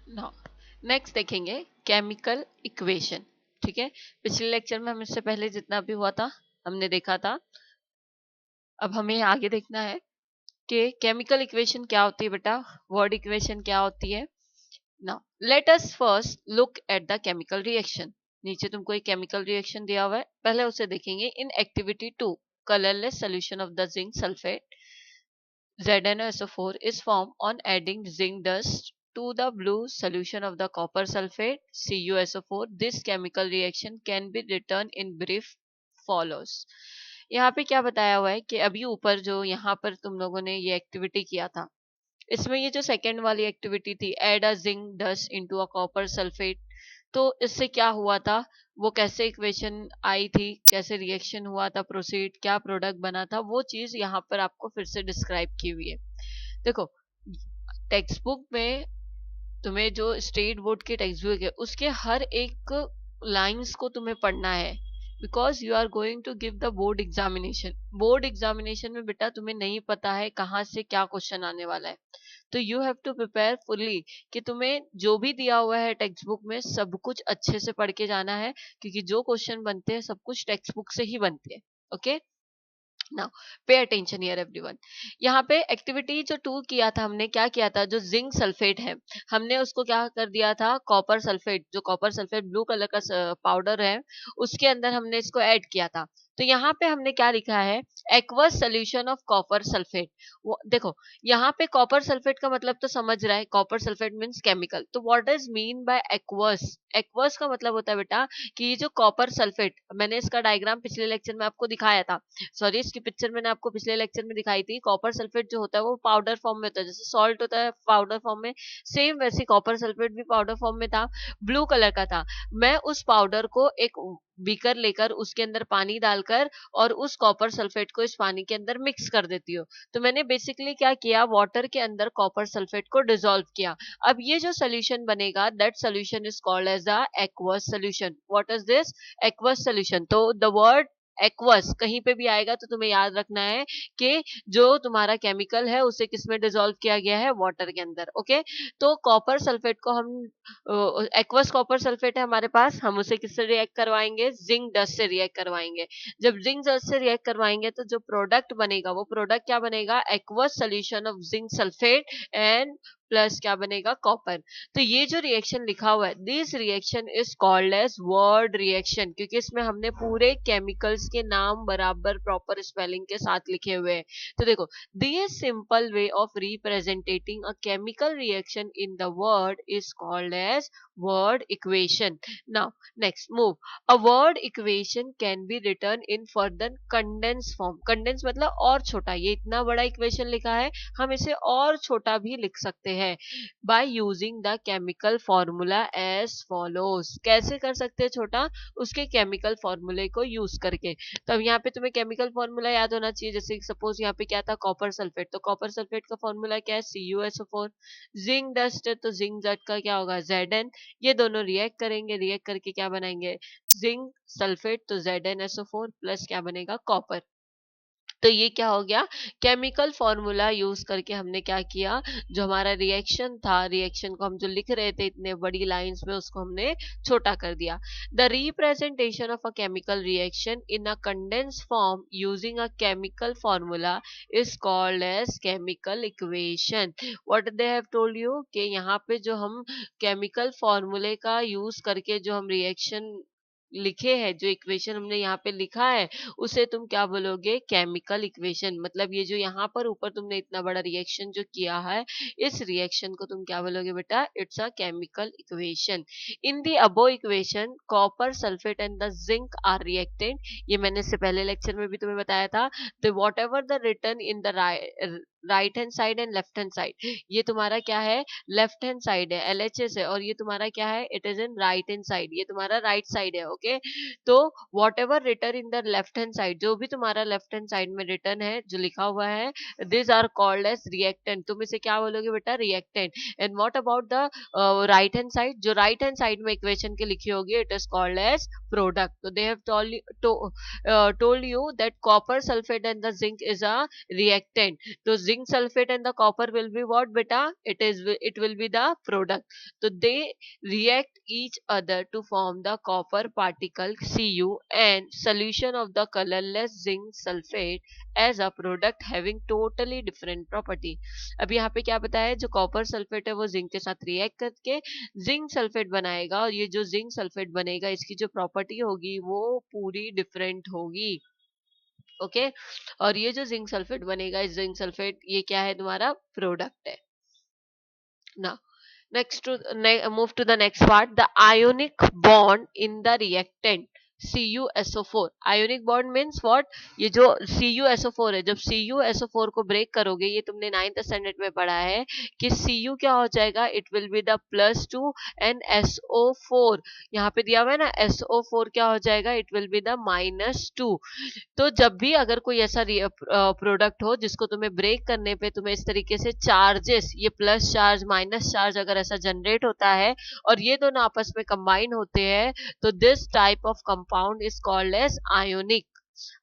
Now next देखेंगे chemical equation. ठीक है, पिछले लेक्चर में हम इससे पहले जितना भी हुआ था हमने देखा था। अब हमें आगे देखना है कि केमिकल इक्वेशन क्या होती है बेटा, वर्ड इक्वेशन क्या होती है। Now let us first look at the chemical reaction. नीचे तुमको एक केमिकल रिएक्शन दिया हुआ है, पहले उसे देखेंगे। In activity 2 colourless solution of the zinc sulphate ZnSO4 is formed on adding zinc dust to the blue solution of the copper sulfate CuSO4. This chemical reaction can be written in brief follows. यहाँ पे क्या बताया हुआ है कि अभी ऊपर जो यहाँ पर तुम लोगों ने ये एक्टिविटी किया था, इसमें ये जो सेकेंड वाली एक्टिविटी थी, add a zinc dust into a copper sulphate, तो इससे क्या हुआ था, वो कैसे इक्वेशन आई थी, कैसे रिएक्शन हुआ था, प्रोसीड क्या प्रोडक्ट बना था, वो चीज यहाँ पर आपको फिर से डिस्क्राइब की हुई है। देखो, टेक्स्ट बुक में तुम्हें जो स्टेट बोर्ड की टेक्स्ट बुक है उसके हर एक लाइंस को तुम्हें पढ़ना है, because you are going to give the board examination. Board examination में बेटा तुम्हें नहीं पता है कहाँ से क्या क्वेश्चन आने वाला है, तो you have to prepare fully कि तुम्हें जो भी दिया हुआ है टेक्स्ट बुक में सब कुछ अच्छे से पढ़ के जाना है, क्योंकि जो क्वेश्चन बनते हैं सब कुछ टेक्स्ट बुक से ही बनते हैं। Okay, now pay attention here everyone. यहाँ पे एक्टिविटी जो 2 किया था हमने, क्या किया था, जो जिंक सल्फेट है हमने उसको क्या कर दिया था, कॉपर सल्फेट, जो कॉपर सल्फेट ब्लू कलर का पाउडर है उसके अंदर हमने इसको ऐड किया था। तो यहाँ पे हमने क्या लिखा है, aqueous solution of copper sulphate. देखो, यहाँ पे कॉपर सल्फेट का मतलब तो समझ रहा है, कॉपर सल्फेट मीन्स केमिकल। तो what is mean by aqueous? Aqueous का मतलब होता है बेटा कि ये जो कॉपर सल्फेट, मैंने इसका डायग्राम पिछले लेक्चर में आपको दिखाया था, सॉरी इसकी पिक्चर मैंने आपको पिछले लेक्चर में दिखाई थी। कॉपर सल्फेट जो होता है वो पाउडर फॉर्म में होता है, जैसे सॉल्ट होता है पाउडर फॉर्म में, सेम वैसे कॉपर सल्फेट भी पाउडर फॉर्म में था, ब्लू कलर का था। मैं उस पाउडर को एक बीकर लेकर उसके अंदर पानी डालकर और उस कॉपर सल्फेट को इस पानी के अंदर मिक्स कर देती हूँ। तो मैंने बेसिकली क्या किया, वाटर के अंदर कॉपर सल्फेट को डिसॉल्व किया। अब ये जो सोल्यूशन बनेगा, that solution is called as the aqueous solution. What is this? Aqueous solution. तो द वर्ड एक्वस कहीं पे भी आएगा तो तुम्हें याद रखना है कि जो तुम्हारा केमिकल है उसे किसमें डिसॉल्व किया गया है, वाटर के अंदर। ओके, तो कॉपर सल्फेट को हम, एक्वस कॉपर सल्फेट है हमारे पास, हम उसे किससे रिएक्ट करवाएंगे, जिंक डस्ट से रिएक्ट करवाएंगे। जब जिंक डस्ट से रिएक्ट करवाएंगे तो जो प्रोडक्ट बनेगा वो प्रोडक्ट क्या बनेगा, aqueous solution of zinc sulphate and plus क्या बनेगा, कॉपर। तो ये जो रिएक्शन लिखा हुआ है, this reaction is called as word reaction, क्योंकि इसमें हमने पूरे केमिकल्स के नाम बराबर प्रॉपर स्पेलिंग के साथ लिखे हुए हैं। तो देखो, this simple way of representating a chemical reaction in the word is called as word equation. Now next move, a word equation can be written in further condensed form. Condensed मतलब और छोटा, ये इतना बड़ा इक्वेशन लिखा है, हम इसे और छोटा भी लिख सकते हैं by using the chemical formula as follows. कैसे कर सकते हैं छोटा, उसके केमिकल फॉर्मूले को यूज करके। तो अब यहाँ पे तुम्हें केमिकल फॉर्मूला याद होना चाहिए, जैसे सपोज यहाँ पे क्या था, कॉपर सल्फेट, तो कॉपर सल्फेट का फॉर्मूला क्या है, CuSO4। जिंक डस्ट है तो जिंक डस्ट का क्या होगा, Zn। ये दोनों रिएक्ट करेंगे, रिएक्ट करके क्या बनाएंगे, जिंक सल्फेट, तो ZnSO4 प्लस क्या बनेगा, कॉपर। तो ये क्या हो गया, केमिकल फॉर्मूला यूज करके हमने क्या किया, जो हमारा रिएक्शन था, रिएक्शन को हम जो लिख रहे थे इतने बड़ी लाइंस में, उसको हमने छोटा कर दिया। The representation of a chemical reaction in a condense form using a chemical formula is called as chemical equation. What they have told you कि यहाँ पे जो हम केमिकल फॉर्मूले का यूज करके जो हम रिएक्शन लिखे हैं, जो इक्वेशन हमने यहाँ पे लिखा है, उसे तुम क्या बोलोगे, केमिकल इक्वेशन। मतलब ये जो यहाँ पर ऊपर तुमने इतना बड़ा रिएक्शन जो किया है, इस रिएक्शन को तुम क्या बोलोगे बेटा, it's a chemical equation. In the above equation copper sulphate and the zinc are reactant. ये मैंने इससे पहले लेक्चर में भी तुम्हें बताया था। तो what ever the return in the right hand side and left hand side, ये तुम्हारा क्या है, लेफ्ट हैंड साइड है, LHS है, और ये तुम्हारा क्या है, it is in right hand side, ये तुम्हारा राइट साइड है। ओके, तो what ever return in the left hand side, जो भी तुम्हारा लेफ्ट हैंड साइड में रिटर्न है, जो लिखा हुआ है, this are called as reactant. तुम इसे क्या बोलोगे बेटा, reactant. And what about the right hand side, जो राइट हैंड साइड में इक्वेशन के लिखी होगी, it is called as product. तो they have told you that copper sulfate and the zinc is a reactant। तो zinc sulfate and the copper will be what beta? It will be the product. So they react each other to form the copper particle Cu and solution of the colorless zinc sulfate as a product having totally different property. अब यहाँ पे क्या बताया, जो copper sulphate है वो zinc के साथ रिएक्ट करके जिंक सल्फेट बनाएगा, और ये जो जिंक सल्फेट बनेगा इसकी जो प्रॉपर्टी होगी वो पूरी डिफरेंट होगी. ओके, और ये जो जिंक सल्फेट बनेगा, इस जिंक सल्फेट ये क्या है, तुम्हारा प्रोडक्ट है ना. Move to the next part, the ionic bond in the reactant CuSO4. Ionic bond means what? ये जो CuSO4 है, जब CuSO4 को ब्रेक करोगे, ये तुमने 9th स्टैंडर्ड में पढ़ा है कि Cu क्या हो जाएगा, it will be the +2 and SO4 यहाँ पे दिया हुआ है ना, SO4 क्या हो जाएगा, इट विल बी द -2. तो जब भी अगर कोई ऐसा प्रोडक्ट हो जिसको तुम्हें ब्रेक करने पे तुम्हें इस तरीके से चार्जेस, ये प्लस चार्ज माइनस चार्ज अगर ऐसा जनरेट होता है और ये दोनों आपस में कंबाइन होते हैं, तो this type of compound is called as ionic.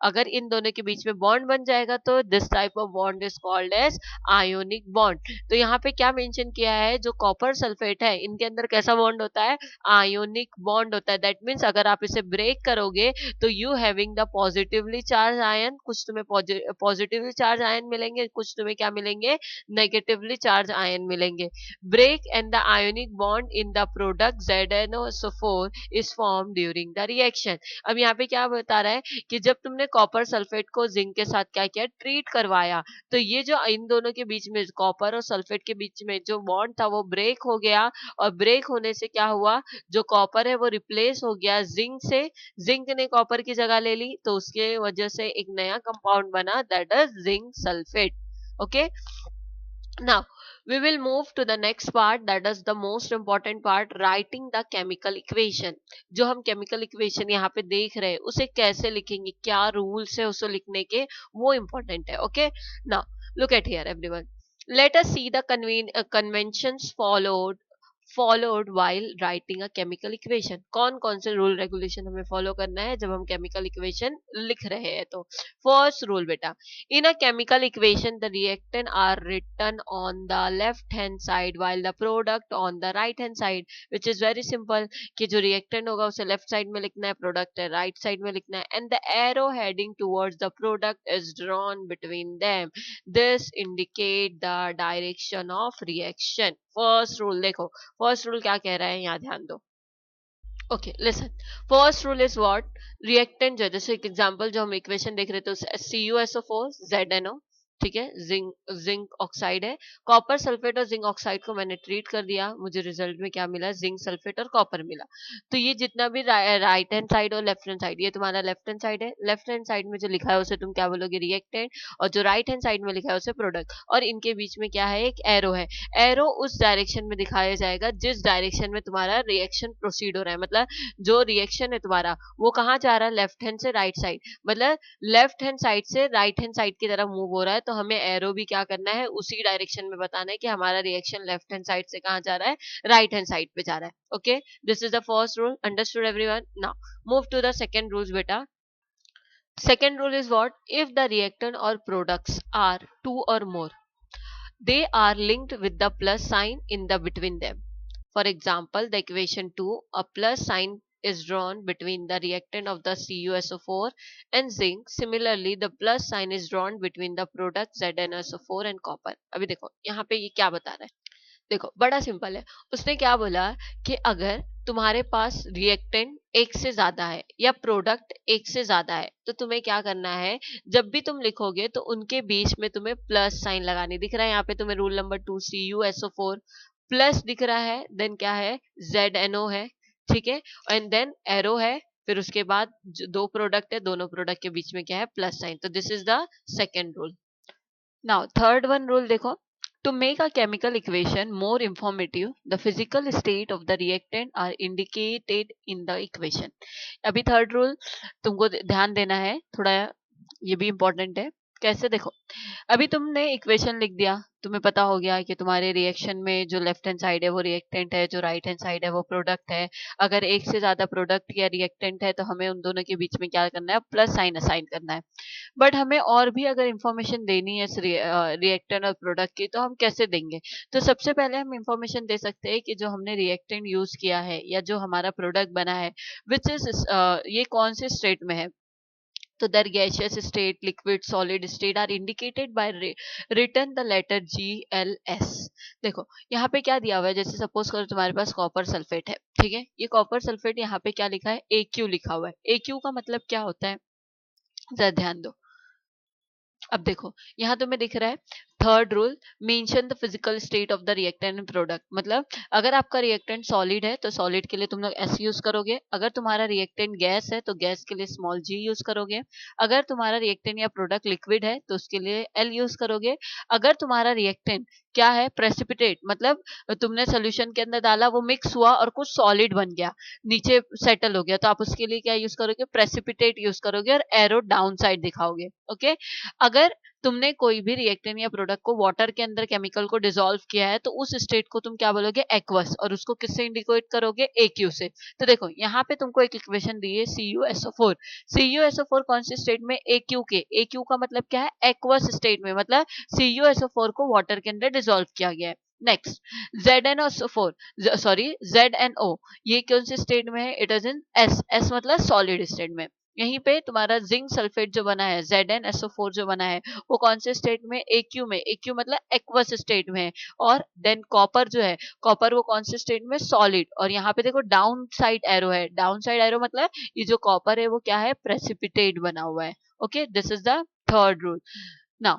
अगर इन दोनों के बीच में बॉन्ड बन जाएगा तो this type of bond is called as ionic bond. तो यहाँ पे क्या मेंशन किया है, जो कॉपर सल्फेट है इनके अंदर कैसा बॉन्ड होता है, आयोनिक बॉन्ड होता है. दैट मीन्स अगर आप इसे ब्रेक करोगे तो you having the positively charge ion, कुछ तुम्हें पॉजिटिवली चार्ज आयन मिलेंगे, कुछ तुम्हें क्या मिलेंगे, नेगेटिवली चार्ज आयन मिलेंगे. Break and the ionic bond in the product ZnO4 is form during the reaction. अब यहाँ पे क्या बता रहा है कि जब तुमने कॉपर सल्फेट को जिंक के साथ क्या किया, ट्रीट करवाया, तो ये जो इन दोनों के बीच में, कॉपर और सल्फेट के बीच में जो बॉन्ड था वो ब्रेक हो गया, और ब्रेक होने से क्या हुआ, जो कॉपर है वो रिप्लेस हो गया जिंक से, जिंक ने कॉपर की जगह ले ली, तो उसके वजह से एक नया कंपाउंड बना, that is zinc sulphate. Okay, now we will move to the next part, that is the most important part, writing the chemical equation. जो हम chemical equation यहाँ पे देख रहे हैं उसे कैसे लिखेंगे, क्या rules है उसे लिखने के, वो important है. Okay, now look at here everyone, let us see the conventions followed while writing a chemical equation. कौन कौन से रूल रेगुलेशन हमें फॉलो करना है जब हम केमिकल इक्वेशन लिख रहे हैं. तो फर्स्ट रूल बेटा, in a chemical equation the reactant are written on the left hand side while the product on the right hand side, which is very simple कि जो reactant होगा उसे left side में लिखना है, product है right side में लिखना है, and the arrow heading towards the product is drawn between them. This indicate the direction of reaction. First rule देखो, first rule क्या कह रहा है, यहाँ ध्यान दो. Okay listen, first rule is what, reactant जो, जैसे एक एग्जांपल जो हम इक्वेशन देख रहे थे, CuSO4 ZnO, ठीक है, जिंक ऑक्साइड है, कॉपर सल्फेट और जिंक ऑक्साइड को मैंने ट्रीट कर दिया, मुझे रिजल्ट में क्या मिला, जिंक सल्फेट और कॉपर मिला. तो ये जितना भी राइट हैंड साइड और लेफ्ट हैंड साइड, ये तुम्हारा लेफ्ट हैंड साइड है, लेफ्ट हैंड साइड में जो लिखा है उसे तुम क्या बोलोगे, रिएक्टेंट, और जो राइट हैंड साइड में लिखा है उसे प्रोडक्ट, और इनके बीच में क्या है, एक एरो है. एरो उस डायरेक्शन में दिखाया जाएगा जिस डायरेक्शन में तुम्हारा रिएक्शन प्रोसीड हो रहा है, मतलब जो रिएक्शन है तुम्हारा वो कहाँ जा रहा है, लेफ्ट हैंड से राइट साइड, मतलब लेफ्ट हैंड साइड से राइट हैंड साइड की तरफ मूव हो रहा है, तो हमें एरो भी क्या करना है, उसी डायरेक्शन में बताना है कि हमारा रिएक्शन लेफ्ट हैंड साइड से कहाँ जा रहा है, राइट हैंड साइड पे जा रहा है. Okay, this is the first rule, understood everyone. Now move to the second rule बेटा. Second rule is what, if the reactant or products are two or more, they are linked with the plus sign in the between them. For example, the equation 2, a plus sign is drawn between the reactant of the CuSO4 and zinc. Similarly, the plus sign is drawn between the product ZnSO4 and copper. अभी देखो यहाँ पे ये क्या बता रहा है, देखो बड़ा सिंपल है. उसने क्या बोला कि अगर तुम्हारे पास रिएक्टेंट एक से ज्यादा है या प्रोडक्ट एक से ज्यादा है, तो तुम्हें क्या करना है, जब भी तुम लिखोगे तो उनके बीच में तुम्हें प्लस साइन लगानी. दिख रहा है यहाँ पे तुम्हें रूल नंबर 2, CuSO4 प्लस दिख रहा है, देन क्या है, ZnO है, ठीक है, एंड देन एरो है, फिर उसके बाद जो दो प्रोडक्ट है, दोनों प्रोडक्ट के बीच में क्या है, प्लस साइन. तो this is the second rule. Now third one rule देखो, to make a chemical equation more informative, the physical state of the reactant are indicated in the equation. अभी third rule तुमको ध्यान देना है थोड़ा, ये भी इम्पोर्टेंट है कैसे देखो, अभी तुमने इक्वेशन लिख दिया, तुम्हें पता हो गया कि तुम्हारे रिएक्शन में जो लेफ्ट हैंड साइड है वो रिएक्टेंट है, जो राइट हैंड साइड है वो प्रोडक्ट है। अगर एक से ज्यादा प्रोडक्ट या रिएक्टेंट है तो हमें उन दोनों के बीच में क्या करना है, प्लस साइन असाइन करना है। बट हमें और भी अगर इंफॉर्मेशन देनी है रिएक्टेंट और प्रोडक्ट की, तो हम कैसे देंगे? तो सबसे पहले हम इंफॉर्मेशन दे सकते हैं कि जो हमने रिएक्टेंट यूज किया है या जो हमारा प्रोडक्ट बना है, विच इज ये कौन से स्टेट में है। तो their gaseous state, liquid, solid state are indicated by written the letter GLS। देखो यहाँ पे क्या दिया हुआ है, जैसे सपोज करो तुम्हारे पास कॉपर सल्फेट है, ठीक है, ये कॉपर सल्फेट यहाँ पे क्या लिखा है, AQ लिखा हुआ है। AQ का मतलब क्या होता है, जरा ध्यान दो। अब देखो यहाँ तुम्हें दिख रहा है third rule, mention the physical state of the reactant and product. मतलब अगर आपका रिएक्टेंट सॉलिड है तो सॉलिड के लिए तुम लोग S यूज करोगे, अगर तुम्हारा रिएक्टेंट गैस है तो गैस के लिए स्मॉल g यूज करोगे, अगर तुम्हारा रिएक्टेंट या प्रोडक्ट लिक्विड है तो उसके लिए L यूज करोगे, अगर तुम्हारा रिएक्टेंट क्या है, प्रेसिपिटेट, मतलब तुमने सोल्यूशन के अंदर डाला, वो मिक्स हुआ और कुछ सॉलिड बन गया, नीचे सेटल हो गया, तो आप उसके लिए क्या यूज करोगे, प्रेसिपिटेट यूज करोगे और एरो डाउन साइड दिखाओगे। ओके, अगर तुमने कोई भी रिएक्टेंट या प्रोडक्ट को वाटर के अंदर केमिकल को डिसॉल्व किया है तो उस स्टेट को तुम क्या बोलोगे, एक्वस, और उसको किससे इंडिकेट करोगे, AQ से। तो देखो यहाँ पे तुमको एक इक्वेशन दी है CuSO4। CuSO4 कौन से स्टेट में, AQ के। AQ का मतलब क्या है, एक्वस स्टेट में, मतलब CuSO4 को वाटर के अंदर डिसॉल्व किया गया है। नेक्स्ट ZnO4, सॉरी ZnO, ये कौन से स्टेट में है, इट इज इन S मतलब सॉलिड स्टेट में। यहीं पे तुम्हारा जिंक सल्फेट जो बना है, ZnSO4 जो बना है, वो कौन से स्टेट में, AQ में। AQ मतलब एक्वस स्टेट में है। और देन कॉपर जो है, कॉपर वो कौन से स्टेट में, सॉलिड। और यहाँ पे देखो डाउन साइड एरो है, डाउन साइड एरो मतलब ये जो कॉपर है वो क्या है, प्रेसिपिटेट बना हुआ है। Okay, this is the third rule. Now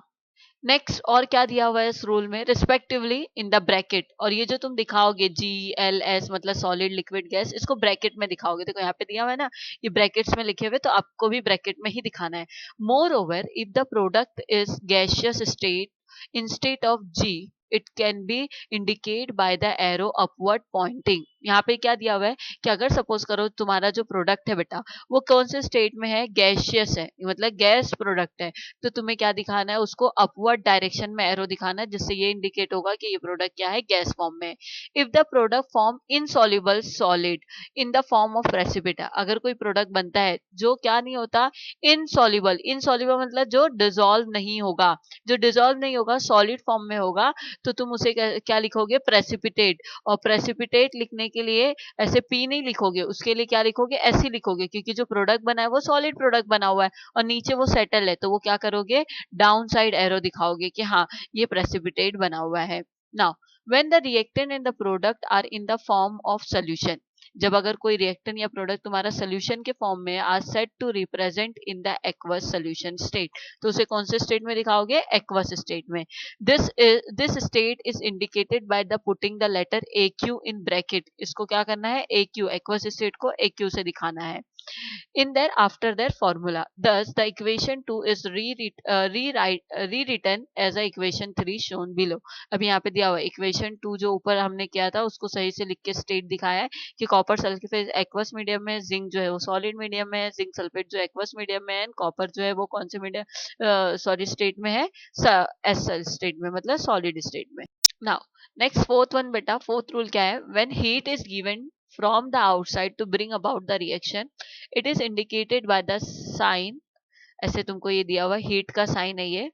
next और क्या दिया हुआ है इस रूल में, रिस्पेक्टिवली इन द ब्रैकेट। और ये जो तुम दिखाओगे GLS मतलब सॉलिड लिक्विड गैस, इसको ब्रैकेट में दिखाओगे। देखो यहाँ पे दिया हुआ है ना, ये ब्रैकेट्स में लिखे हुए, तो आपको भी ब्रैकेट में ही दिखाना है। Moreover if the product is gaseous state instead of G, it can be indicate by the arrow upward pointing. यहाँ पे क्या दिया हुआ है कि अगर सपोज करो तुम्हारा जो प्रोडक्ट है बेटा, वो कौन से स्टेट में है, गैसियस है, मतलब गैस प्रोडक्ट है, तो तुम्हें क्या दिखाना है, उसको अपवर्ड डायरेक्शन में एरो दिखाना है, जिससे ये इंडिकेट होगा कि ये प्रोडक्ट क्या है, गैस फॉर्म में। If the product form insoluble solid in the form of precipitate, अगर कोई प्रोडक्ट बनता है जो क्या नहीं होता, इनसॉल्युबल। इनसॉल्युबल मतलब जो डिसॉल्व नहीं होगा, जो डिसॉल्व नहीं होगा, सॉलिड फॉर्म में होगा, तो तुम उसे क्या लिखोगे, प्रेसिपिटेट। और प्रेसिपिटेट लिखने के लिए ऐसे P नहीं लिखोगे, उसके लिए क्या लिखोगे, ऐसे लिखोगे, क्योंकि जो प्रोडक्ट बना है वो सॉलिड प्रोडक्ट बना हुआ है और नीचे वो सेटल है, तो वो क्या करोगे, डाउन साइड एरो दिखाओगे कि हाँ ये प्रेसिपिटेट बना हुआ है। Now when the reactant and the product are in the form of solution, जब अगर कोई रिएक्टेंट या प्रोडक्ट तुम्हारा सोल्यूशन के फॉर्म में, are set to represent in the aqueous solution state, तो उसे कौन से स्टेट में दिखाओगे, एक्वस स्टेट में। This state is indicated by the putting the letter AQ in bracket. इसको क्या करना है, AQ, एक्वस स्टेट को AQ से दिखाना है in their after their formula. Thus, the equation 2 is rewritten as a equation 3 shown below. अभी यहाँ पे दिया हुआ इक्वेशन 2 जो ऊपर हमने किया था उसको सही से लिख के स्टेट दिखाया है कि कॉपर सल्फेट एक्वस मीडियम में, जिंक जो है वो सॉलिड मीडियम में है, जिंक सल्फेट जो एक्वस मीडियम में है, कॉपर जो है वो कौन से मीडियम सॉरी स्टेट में है, एस स्टेट में, मतलब सॉलिड स्टेट में। नाउ नेक्स्ट फोर्थ वन बेटा, फोर्थ रूल क्या है, when heat is given from the outside to bring about the reaction, it is indicated by the sign, ऐसे तुमको ये दिया हुआ हीट का साइन है ये,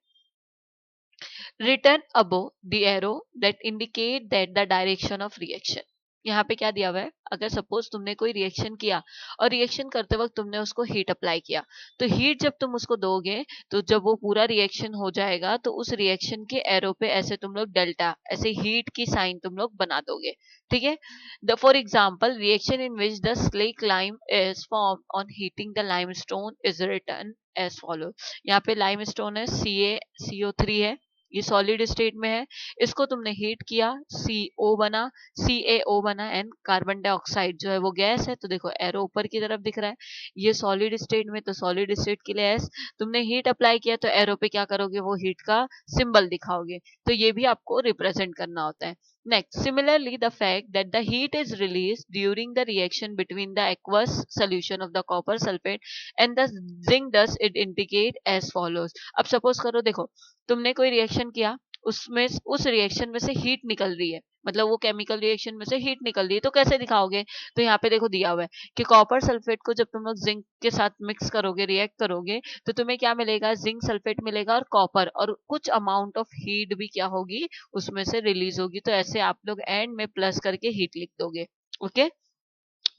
written above the arrow that indicate that the direction of reaction। यहाँ पे क्या दिया हुआ है, अगर सपोज तुमने कोई रिएक्शन किया और रिएक्शन करते वक्त तुमने उसको हीट अप्लाई किया, तो हीट जब तुम उसको दोगे तो जब वो पूरा रिएक्शन हो जाएगा तो उस रिएक्शन के एरो पे ऐसे तुम लोग डेल्टा, ऐसे हीट की साइन तुम लोग बना दोगे, ठीक है। The for example reaction in which the slake lime is form on heating the limestone is written as follow. यहाँ पे लाइमस्टोन है, CaCO3 है, ये सॉलिड स्टेट में है, इसको तुमने हीट किया, CO बना, CaO बना, एंड कार्बन डाइऑक्साइड जो है वो गैस है, तो देखो एरो ऊपर की तरफ दिख रहा है, ये सॉलिड स्टेट में, तो सॉलिड स्टेट के लिए S, तुमने हीट अप्लाई किया तो एरो पे क्या करोगे, वो हीट का सिंबल दिखाओगे, तो ये भी आपको रिप्रेजेंट करना होता है। Next, similarly, the fact that the heat is released during the reaction between the aqueous solution of the copper sulfate and the zinc dust, it indicate as follows. अब suppose करो, देखो तुमने कोई रिएक्शन किया, उसमें उस रिएक्शन में से हीट निकल रही है, मतलब वो केमिकल रिएक्शन में से हीट निकल रही है, तो कैसे दिखाओगे? तो यहाँ पे देखो दिया हुआ है कि कॉपर सल्फेट को जब तुम लोग जिंक के साथ मिक्स करोगे, रिएक्ट करोगे, तो तुम्हें क्या मिलेगा? जिंक सल्फेट मिलेगा और कॉपर, और कुछ अमाउंट ऑफ हीट भी क्या होगी? उसमें से रिलीज होगी। तो ऐसे आप लोग एंड में प्लस करके हीट लिख दोगे। ओके,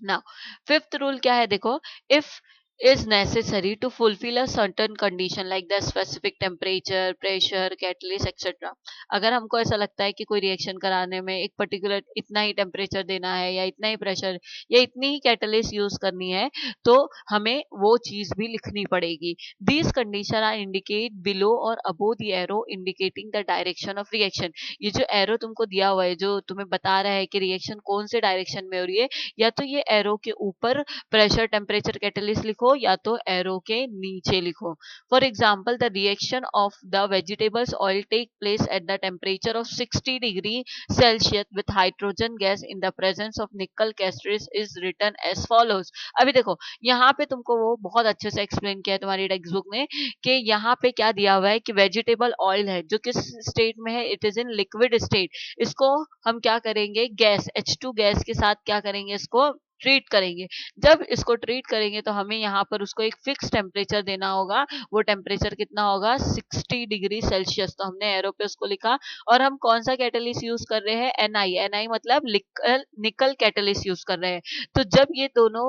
नाउ फिफ्थ रूल क्या है? देखो, if is necessary to fulfill a certain condition like the specific temperature, pressure, catalyst etc. अगर हमको ऐसा लगता है कि कोई रिएक्शन कराने में एक पर्टिकुलर इतना ही टेम्परेचर देना है, या इतना ही प्रेशर, या इतनी ही कैटलिस्ट यूज करनी है, तो हमें वो चीज भी लिखनी पड़ेगी। These condition are indicate below or above the arrow indicating the direction of reaction। ये जो एरो तुमको दिया हुआ है, जो तुम्हें बता रहा है कि रिएक्शन कौन से डायरेक्शन में हो रही है, या तो ये एरो के ऊपर प्रेशर, टेम्परेचर, कैटलिस्ट लिखो, या तो एरो के नीचे लिखो। For example, the reaction of the vegetables oil take place at the temperature of 60 degree Celsius with hydrogen gas in the presence of nickel catalysts is written as follows. अभी देखो, यहाँ पे तुमको वो बहुत अच्छे से एक्सप्लेन किया है तुम्हारी टेक्स्ट बुक में कि यहाँ पे क्या दिया हुआ है कि वेजिटेबल ऑयल है जो किस स्टेट में है? It is in liquid state. इसको हम क्या करेंगे? गैस H2 गैस के साथ क्या करेंगे? इसको ट्रीट करेंगे। जब इसको ट्रीट करेंगे तो हमें यहाँ पर उसको एक फिक्स टेम्परेचर देना होगा। वो टेम्परेचर कितना होगा? 60 डिग्री सेल्सियस। तो हमने एरो पे उसको लिखा। और हम कौन सा कैटलिस्ट यूज कर रहे हैं? NI मतलब निकल कैटलिस्ट यूज कर रहे हैं। तो जब ये दोनों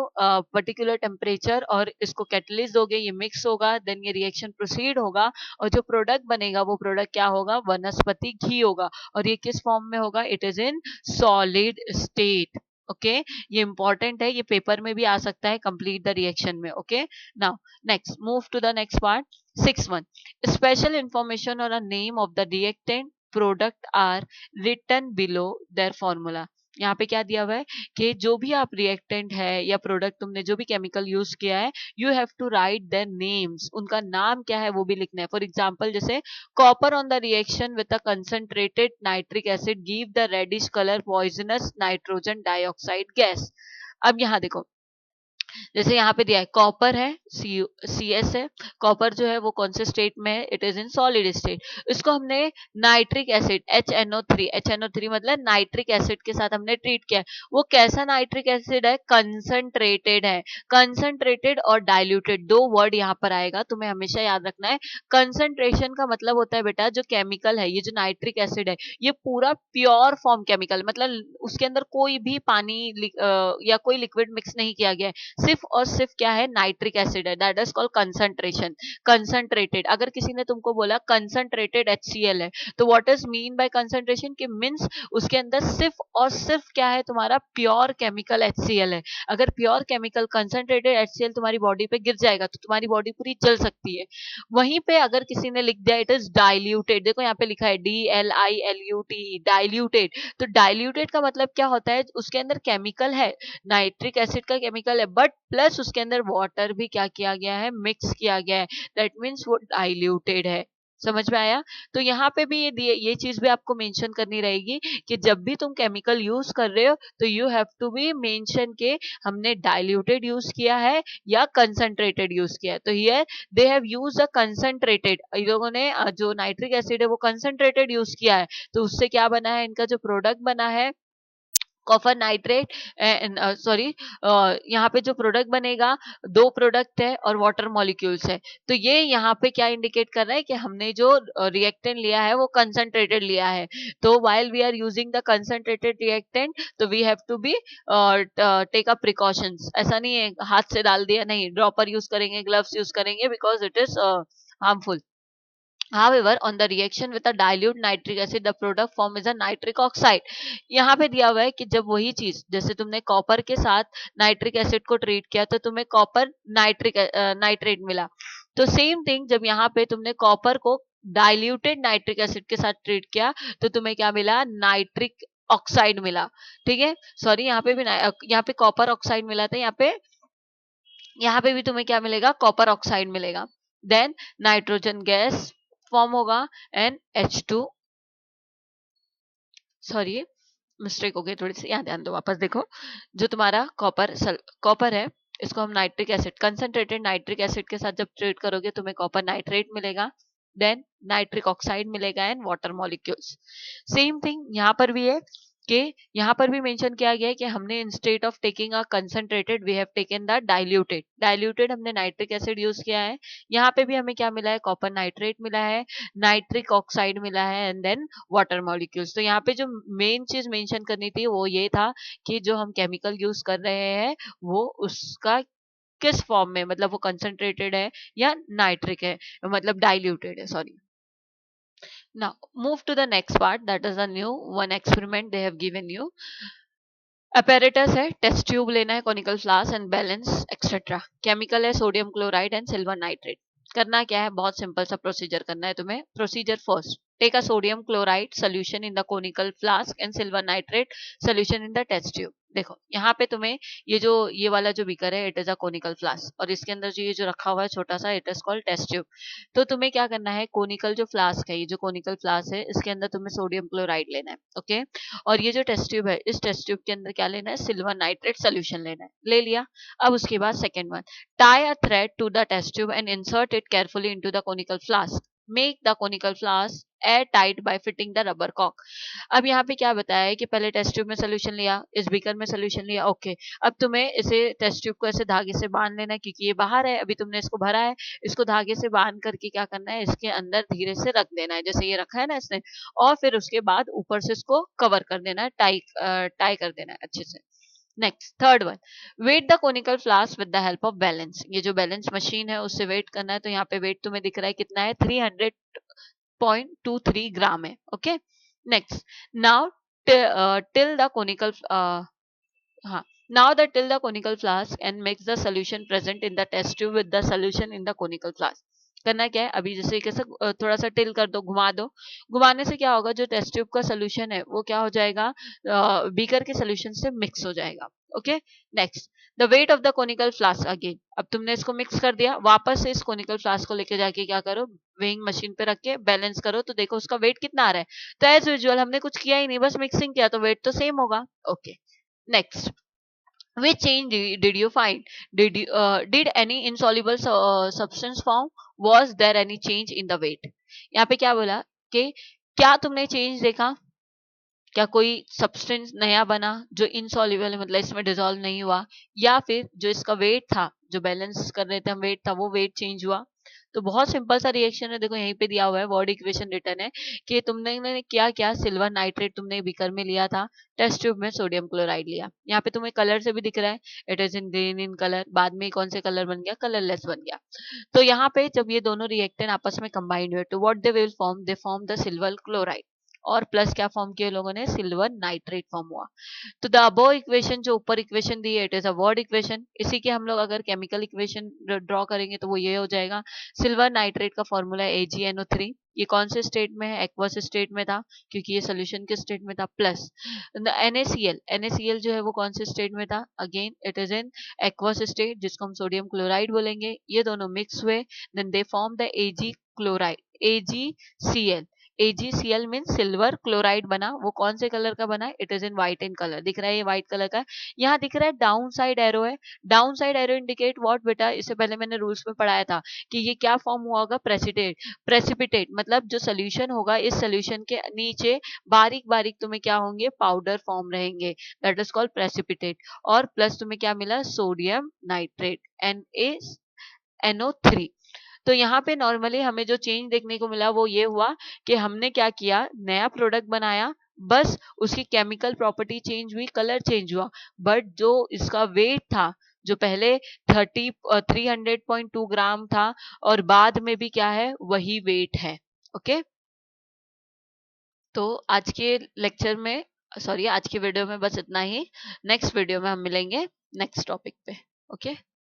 पर्टिकुलर टेम्परेचर और इसको कैटलिस्ट दोगे, ये मिक्स होगा, देन ये रिएक्शन प्रोसीड होगा, और जो प्रोडक्ट बनेगा वो प्रोडक्ट क्या होगा? वनस्पति घी होगा। और ये किस फॉर्म में होगा? It is in solid state. Okay, ये इंपॉर्टेंट है, ये पेपर में भी आ सकता है कंप्लीट द रिएक्शन में। Okay, now next, move to the next part. 6.1 special information और a name of the reactant product are written below their formula. यहाँ पे क्या दिया हुआ है कि जो भी आप रिएक्टेंट है या प्रोडक्ट तुमने जो भी केमिकल यूज किया है, you have to write their names, उनका नाम क्या है वो भी लिखना है। फॉर एग्जांपल, जैसे copper on the reaction with a concentrated nitric acid give the reddish colour poisonous nitrogen dioxide gas. अब यहाँ देखो, जैसे यहाँ पे दिया है कॉपर है, CS है। कॉपर जो है वो कौन से स्टेट में है? It is in solid state. इसको हमने नाइट्रिक एसिड HNO3 मतलब नाइट्रिक एसिड के साथ हमने ट्रीट किया है। वो कैसा नाइट्रिक एसिड है? कंसंट्रेटेड है। कंसंट्रेटेड और डाइल्यूटेड, दो वर्ड यहाँ पर आएगा, तुम्हें हमेशा याद रखना है। कंसंट्रेशन का मतलब होता है बेटा, जो केमिकल है, ये जो नाइट्रिक एसिड है, ये पूरा प्योर फॉर्म केमिकल, मतलब उसके अंदर कोई भी पानी या कोई लिक्विड मिक्स नहीं किया गया है, सिर्फ और सिर्फ क्या है? नाइट्रिक एसिड है। That is called concentration, concentrated. अगर किसी ने तुमको बोला कंसंट्रेटेड HCl है, तो what is mean by concentration? कि मींस उसके अंदर सिर्फ और सिर्फ क्या है? तुम्हारा प्योर केमिकल HCl है। अगर प्योर केमिकल कंसंट्रेटेड HCl तुम्हारी बॉडी पे गिर जाएगा तो तुम्हारी बॉडी पूरी जल सकती है। वहीं पे अगर किसी ने लिख दिया इट इज डाइल्यूटेड, देखो यहाँ पे लिखा है DILUT, डाइल्यूटेड। तो डाइल्यूटेड का मतलब क्या होता है? उसके अंदर केमिकल है, नाइट्रिक एसिड का केमिकल है, बट प्लस उसके अंदर वाटर भी क्या किया गया है? मिक्स किया गया है। दैट मीन्स वो डाइल्यूटेड है। समझ में आया? तो यहाँ पे भी ये चीज भी आपको मेंशन करनी रहेगी कि जब भी तुम केमिकल यूज कर रहे हो तो you have to be mention के हमने डाइल्यूटेड यूज किया है या कंसंट्रेटेड यूज किया है। तो here they have use a concentrated, इन लोगों ने जो नाइट्रिक एसिड है वो कंसंट्रेटेड यूज किया है। तो उससे क्या बना है? इनका जो प्रोडक्ट बना है कॉपर नाइट्रेट, सॉरी, यहाँ पे जो प्रोडक्ट बनेगा, दो प्रोडक्ट है और वाटर मॉलिक्यूल्स है। तो ये यहाँ पे क्या इंडिकेट कर रहा है कि हमने जो रिएक्टेंट लिया है वो कंसंट्रेटेड लिया है। तो while we are using the concentrated reactant, तो we have to be take a precautions. ऐसा नहीं है हाथ से डाल दिया, नहीं, ड्रॉपर यूज करेंगे, ग्लव्स यूज करेंगे, because it is harmful. However, on the reaction with a dilute nitric acid, the product form is a nitric oxide। यहाँ पे दिया हुआ है कि जब वही चीज, जैसे तुमने कॉपर के साथ नाइट्रिक एसिड को ट्रीट किया तो तुम्हें कॉपर नाइट्रेट मिला। तो सेम थिंग, जब यहाँ पे तुमने कॉपर को डाइल्यूटेड नाइट्रिक एसिड के साथ ट्रीट किया तो तुम्हें क्या मिला? नाइट्रिक ऑक्साइड मिला। ठीक है, सॉरी, यहाँ पे भी यहाँ पे कॉपर ऑक्साइड मिला था, यहाँ पे भी तुम्हें क्या मिलेगा? कॉपर ऑक्साइड मिलेगा। देन नाइट्रोजन गैस फॉर्म होगा एंड H2, सॉरी, मिस्टेक हो गई थोड़ी सी, यहाँ ध्यान दो, वापस देखो। जो तुम्हारा कॉपर है, इसको हम nitric acid, concentrated nitric acid के साथ जब ट्रीट करोगे तुम्हें कॉपर नाइट्रेट मिलेगा, देन नाइट्रिक ऑक्साइड मिलेगा and water molecules. Same thing यहाँ पर भी है कि यहाँ पर भी मेंशन किया गया है कि हमने instead of taking a concentrated we have taken the diluted हमने नाइट्रिक एसिड यूज किया है। यहाँ पे भी हमें क्या मिला है, कॉपर नाइट्रेट मिला है, नाइट्रिक ऑक्साइड मिला है एंड देन वाटर मॉलिक्यूल्स। तो यहाँ पे जो मेन चीज मेंशन करनी थी वो ये था कि जो हम केमिकल यूज कर रहे हैं वो उसका किस फॉर्म में, मतलब वो कंसंट्रेटेड है या नाइट्रिक है, मतलब डाइल्यूटेड है, sorry. Now, move to the next part. That is a new one experiment they have given you. Apparatus है, टेस्ट ट्यूब लेना है, conical flask and balance etcetera. Chemical है sodium chloride and silver nitrate. करना क्या है, बहुत simple सा procedure करना है तुम्हें। Procedure first, take a sodium chloride solution in the conical flask and silver nitrate solution in the test tube. देखो यहाँ पे तुम्हें ये वाला जो बीकर है it is a conical flask, और इसके अंदर जो ये जो रखा हुआ है छोटा सा, it is called test tube. तो तुम्हें क्या करना है, कोनिकल जो फ्लास्क है, ये जो कोनिकल फ्लास्क है इसके अंदर तुम्हें सोडियम क्लोराइड लेना है, ओके। और ये जो टेस्ट ट्यूब है, इस टेस्ट ट्यूब के अंदर क्या लेना है, सिल्वर नाइट्रेट सोल्यूशन लेना है, ले लिया। अब उसके बाद second one, tie a thread to the test tube and insert it carefully into the conical flask. Make the conical flask airtight by fitting the rubber cork. अब यहाँ पे क्या बताया है कि पहले टेस्ट ट्यूब में सोल्यूशन लिया, इस बीकर में सोल्यूशन लिया, ओके। अब तुम्हें इसे टेस्ट ट्यूब को ऐसे धागे से बांध लेना है, क्योंकि ये बाहर है, अभी तुमने इसको भरा है, इसको धागे से बांध करके क्या करना है, इसके अंदर धीरे से रख देना है, जैसे ये रखा है ना इसने, और फिर उसके बाद ऊपर से इसको कवर कर देना है, टाई कर देना है अच्छे से। Next third one, weigh the conical flask with the help of balance. ये जो बैलेंस मशीन है उससे वेट करना है, तो यहाँ पे वेट तुम्हें दिख रहा है कितना है, 300.23 ग्राम है, okay. Next, now till the conical हाँ, now the till the conical flask and mix the solution present in the test tube with the solution in the conical flask. करना क्या है, अभी जैसे कैसे थोड़ा सा टिल कर दो, घुमा दो, घुमाने से क्या होगा, जो टेस्ट ट्यूब का सोल्यूशन है वो क्या हो जाएगा, बीकर के सोल्यूशन से मिक्स हो जाएगा, okay. Next, the weight of the conical flask again, अब तुमने इसको मिक्स कर दिया, वापस से इस कोनिकल फ्लास्क को लेके जाके क्या करो, वेइंग मशीन पे रख के बैलेंस करो, तो देखो उसका वेट कितना आ रहा है। तो एज यूजुअल हमने कुछ किया ही नहीं, बस मिक्सिंग किया, तो वेट तो सेम होगा, okay. Next, which change did you find? Did any insoluble substance form? Was there any change in the weight? यहाँ पे क्या बोला कि क्या तुमने चेंज देखा, क्या कोई सब्सटेंस नया बना जो इनसॉल्युबल है, मतलब इसमें डिसॉल्व नहीं हुआ, या फिर जो इसका वेट था, जो बैलेंस कर रहे थे हम वेट था, वो वेट चेंज हुआ। तो बहुत सिंपल सा रिएक्शन है, देखो यहीं पे दिया हुआ है, वर्ड इक्वेशन रिटर्न है कि तुमने क्या क्या, सिल्वर नाइट्रेट तुमने बीकर में लिया था, टेस्ट ट्यूब में सोडियम क्लोराइड लिया। यहाँ पे तुम्हें कलर से भी दिख रहा है, it is in green in colour, बाद में कौन से कलर बन गया, कलरलेस बन गया। तो यहाँ पे जब ये दोनों रिएक्टेंट आपस में कंबाइंड हुए, तो what they will form, they form the silver chloride, और प्लस क्या फॉर्म किया लोगों ने, सिल्वर नाइट्रेट फॉर्म हुआ। तो द अबव इक्वेशन, जो ऊपर इक्वेशन दी है, it is a word equation. इसी के हम लोग अगर केमिकल इक्वेशन ड्रॉ करेंगे तो वो ये हो जाएगा, सिल्वर नाइट्रेट का फॉर्मूला AgNO3, ये कौन से स्टेट में है, एक्वस स्टेट में था, क्योंकि ये सोल्यूशन के स्टेट में था, प्लस NaCl जो है वो कौन से स्टेट में था, again it is in aqueous state, जिसको हम सोडियम क्लोराइड बोलेंगे। ये दोनों मिक्स हुए, then they form the AgCl। AgCl mean silver chloride बना, वो कौन से कलर का बना है, it is in white in colour, दिख रहा है ये व्हाइट कलर का है। यहाँ दिख रहा है डाउन साइड एरो है, down side arrow indicate what बेटा, इससे पहले मैंने रूल्स में पढ़ाया था कि ये क्या फॉर्म हुआ होगा, प्रेसिपिटेट, मतलब जो सोल्यूशन होगा इस सोल्यूशन के नीचे बारीक बारीक तुम्हें क्या होंगे, पाउडर फॉर्म रहेंगे, दैट इज कॉल्ड प्रेसिपिटेट। और प्लस तुम्हें क्या मिला, सोडियम नाइट्रेट NaNO3। तो यहाँ पे नॉर्मली हमें जो चेंज देखने को मिला वो ये हुआ कि हमने क्या किया, नया प्रोडक्ट बनाया, बस उसकी केमिकल प्रॉपर्टी चेंज हुई, कलर चेंज हुआ, बट जो इसका वेट था, जो पहले 300.2 ग्राम था और बाद में भी क्या है, वही वेट है, ओके। तो आज के लेक्चर में, सॉरी आज के वीडियो में बस इतना ही। नेक्स्ट वीडियो में हम मिलेंगे नेक्स्ट टॉपिक पे, ओके।